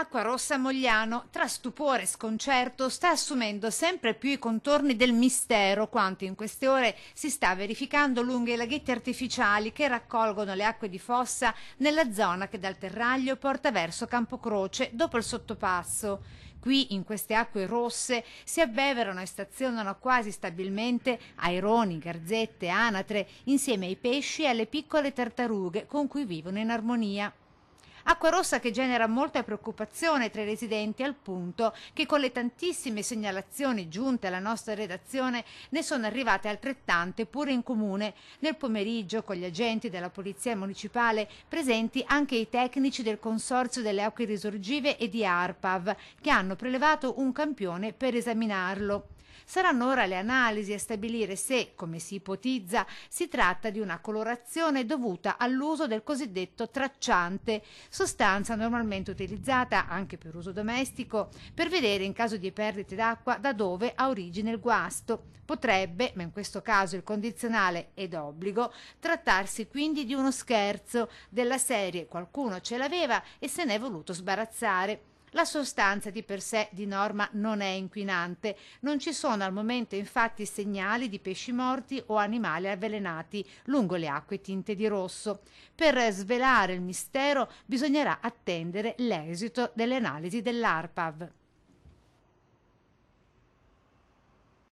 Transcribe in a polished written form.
Acqua Rossa Mogliano, tra stupore e sconcerto, sta assumendo sempre più i contorni del mistero quanto in queste ore si sta verificando lungo i laghetti artificiali che raccolgono le acque di fossa nella zona che dal Terraglio porta verso Campocroce dopo il sottopasso. Qui, in queste acque rosse, si abbeverano e stazionano quasi stabilmente aironi, garzette, anatre, insieme ai pesci e alle piccole tartarughe con cui vivono in armonia. Acqua rossa che genera molta preoccupazione tra i residenti, al punto che con le tantissime segnalazioni giunte alla nostra redazione ne sono arrivate altrettante pure in comune. Nel pomeriggio, con gli agenti della Polizia Municipale, presenti anche i tecnici del Consorzio delle Acque Risorgive e di ARPAV, che hanno prelevato un campione per esaminarlo. Saranno ora le analisi a stabilire se, come si ipotizza, si tratta di una colorazione dovuta all'uso del cosiddetto tracciante, sostanza normalmente utilizzata anche per uso domestico per vedere in caso di perdite d'acqua da dove ha origine il guasto. Potrebbe, ma in questo caso il condizionale è d'obbligo, trattarsi quindi di uno scherzo della serie qualcuno ce l'aveva e se n'è voluto sbarazzare. La sostanza di per sé di norma non è inquinante, non ci sono al momento infatti segnali di pesci morti o animali avvelenati lungo le acque tinte di rosso. Per svelare il mistero bisognerà attendere l'esito delle analisi dell'ARPAV.